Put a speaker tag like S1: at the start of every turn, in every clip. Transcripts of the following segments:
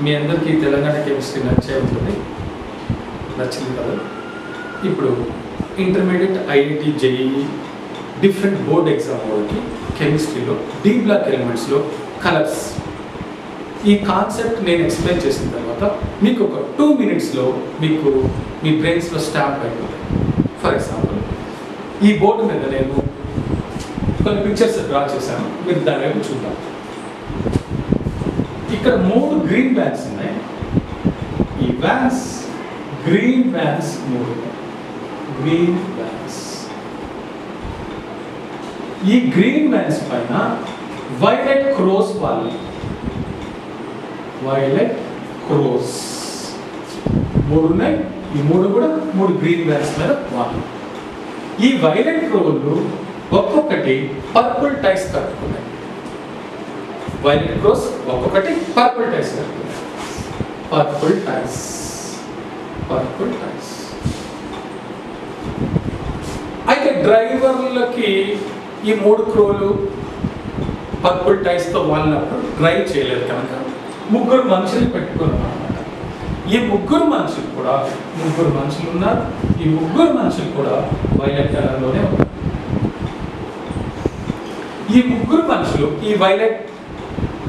S1: మీ అందరికీ తెలంగాణ కెమిస్ట్రీ నచ్చే ఉంటుంది, నచ్చింది కదా. ఇప్పుడు intermediate, IIT, JEE different board exam వాళ్ళకి కెమిస్ట్రీలో డి బ్లాక్ ఎలిమెంట్స్లో కలర్స్ ఈ కాన్సెప్ట్ నేను ఎక్స్ప్లెయిన్ చేసిన తర్వాత మీకు ఒక 2 minutesలో మీకు మీ బ్రెయిన్స్లో స్టాంప్ అయిపోతుంది. ఫర్ ఎగ్జాంపుల్, ఈ బోర్డు మీద నేను కొన్ని పిక్చర్స్ డ్రా చేశాను, మీరు దాని వైపు చూద్దాం. ఇక్కడ 3 గ్రీన్ వ్యాన్స్ ఉన్నాయి. ఈ vans green vans 3 green vans. ఈ గ్రీన్ వ్యాన్స్ పైన వైలెట్ క్రోస్ వాళ్ళు, వైలెట్ క్రోస్ 3 ఉన్నాయి. ఈ 3 కూడా 3 గ్రీన్ వ్యాన్స్ మీద వాళ్ళు. ఈ వైలెట్ క్రోలు ఒక్కొక్కటి పర్పుల్ టైస్ కట్టుకున్నాయి. వైలెట్ క్రోస్ ఒక్కొక్కటి పర్పుల్ టైస్ కట్టుకున్నాయి. Purple టైస్, purple టైస్. అయితే డ్రైవర్లకి ఈ 3 క్రోలు పర్పుల్ టైస్తో వాళ్ళనప్పుడు డ్రైవ్ చేయలేదు కనుక 3 మనుషులు పెట్టుకున్నాం అన్నమాట. ఈ 3 మనుషులు కూడా 3 మనుషులు ఉన్నారు. ఈ 3 మనుషులు కూడా వైలెట్ కలర్లోనే ఉన్నారు. ఈ 3 మనుషులు ఈ వైలెట్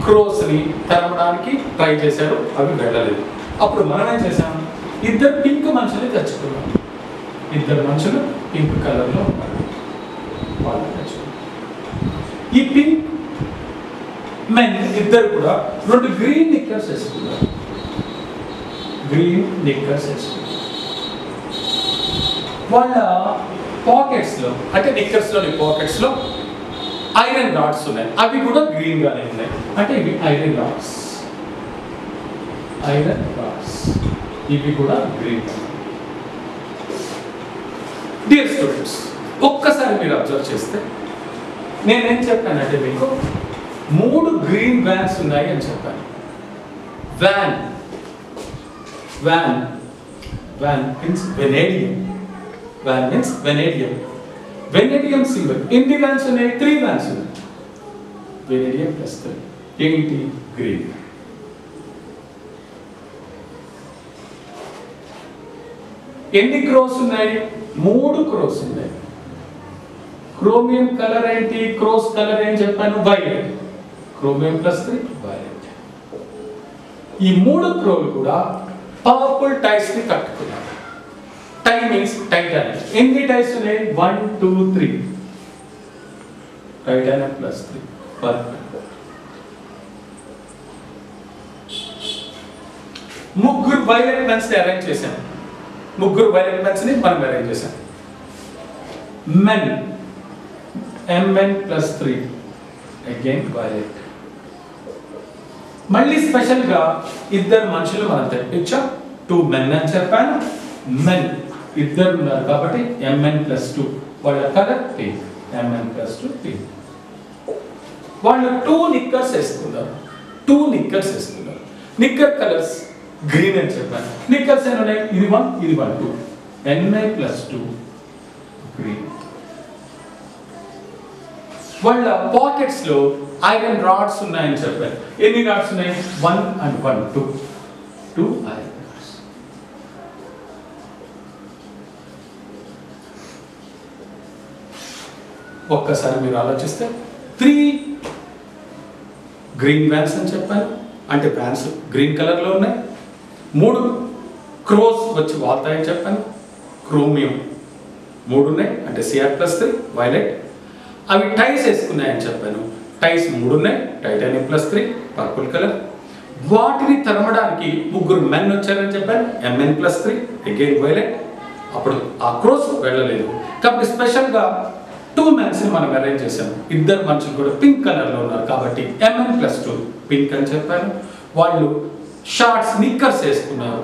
S1: క్రోస్ని తరమడానికి ట్రై చేశారు, అవి వెళ్ళలేదు. అప్పుడు మనం ఏం చేసాం, 2 పింక్ మనుషుల్ని తెచ్చుకున్నాం. 2 మనుషులు పింక్ కలర్లో ఉన్నారు, వాళ్ళు తెచ్చుకున్నాం. ఈ పింక్ మెన్ 2 కూడా 2 గ్రీన్ నిక్కర్స్ వేసుకున్నారు. గ్రీన్ నిక్కర్స్ వేసుకున్నారు. వాళ్ళ పాకెట్స్లో, అంటే నిక్కర్స్లోని పాకెట్స్లో ఐరన్ రాడ్స్ ఉన్నాయి. అవి కూడా గ్రీన్ గానే ఉన్నాయి, అంటే ఇవి ఐరన్ రాడ్స్. ఐరన్ రాడ్స్ ఇవి కూడా గ్రీన్. డియర్ స్టూడెంట్స్, ఒక్కసారి మీరు అబ్జర్వ్ చేస్తే నేనేం చెప్పానంటే మీకు 3 గ్రీన్ వ్యాన్స్ ఉన్నాయి అని చెప్పాను. Van, van, van means vanadium. Van means vanadium. Vanadium symbol. ఎన్ని వ్యాన్స్ ఉన్నాయి? 3 వ్యాన్స్ ఉన్నాయి. వెనేడియం ప్లస్ 3 ఏంటి? గ్రీన్. ఎన్ని క్రోస్ ఉన్నాయి? 3 క్రోస్ ఉన్నాయి. క్రోమియం కలర్ ఏంటి? క్రోస్ కలర్ ఏం చెప్పాను? వైలెట్. Chromium plus 3 violet. ఈ 3 క్రోలు కూడా పవర్ఫుల్ టైస్ ని కట్టుకున్నారు. Tie means titanium. ఎన్ని టైస్ ఉన్నాయి? 1 2 3. Titanium plus 3 perfect. 3 violet men's ని అరేంజ్ చేశాం. 3 వైలెట్ మెన్స్ ని మనం అరేంజ్ చేశాం. Men mn plus 3 again violet. మళ్ళీ స్పెషల్ గా 2 మనుషులు మనం తెప్పించాం. 2 మెన్ అని చెప్పాను. మెన్ 2 ఉన్నారు కాబట్టి mn ప్లస్ 2. వాళ్ళ colour pink. mn plus 2 pink. వాళ్ళు 2 నిక్కర్స్ వేసుకున్నారు. 2 నిక్కర్స్ వేసుకున్నారు. నిక్కర్ కలర్స్ గ్రీన్ అని చెప్పాను. నిక్కర్స్ ఏమి ఉన్నాయి? ఇది 1, ఇది 1 2. ni plus 2 green. వాళ్ళ పాకెట్స్ లో ఐరన్ రాడ్స్ ఉన్నాయని చెప్పారు. ఎన్ని రాడ్స్ ఉన్నాయి? 1 and 1 2 ఐరన్ రాడ్స్. ఒక్కసారి మీరు ఆలోచిస్తే 3 గ్రీన్ వ్యాన్స్ అని చెప్పాను, అంటే వ్యాన్స్ గ్రీన్ కలర్ లో ఉన్నాయి. 3 క్రోస్ వచ్చి వాళ్తాయని చెప్పాను. క్రోమియం 3 ఉన్నాయి, అంటే Cr+3 వైలెట్. అవి టైస్ వేసుకున్నాయని చెప్పాను. టైస్ 3 ఉన్నాయి. Titanium plus 3 purple colour. వాటిని తరమడానికి 3 మెన్ వచ్చారని చెప్పాను. mn plus 3 again violet. అప్పుడు ఆ క్రోస్ వెళ్ళలేదు కాబట్టి స్పెషల్గా 2 మెన్స్ ని మనం అరేంజ్ చేసాము. 2 మనుషులు కూడా పింక్ కలర్ లో ఉన్నారు కాబట్టి mn ప్లస్ 2 పింక్ అని చెప్పాను. వాళ్ళు షార్ట్స్ నిక్కర్స్ వేసుకున్నారు.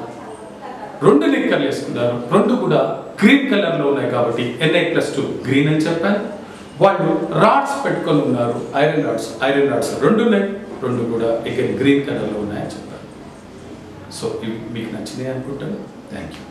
S1: 2 నిక్కర్లు వేసుకున్నారు. 2 కూడా గ్రీన్ కలర్ లో ఉన్నాయి కాబట్టి ni ప్లస్ 2 గ్రీన్ అని చెప్పాను. వాళ్ళు రాడ్స్ పెట్టుకొని ఉన్నారు. ఐరన్ రాడ్స్ 2 ఉన్నాయి. 2 కూడా అగైన్ గ్రీన్ కలర్ లో ఉన్నాయని చెప్పాను. సో ఇవి మీకు నచ్చినాయి అనుకుంటాను. Thank you.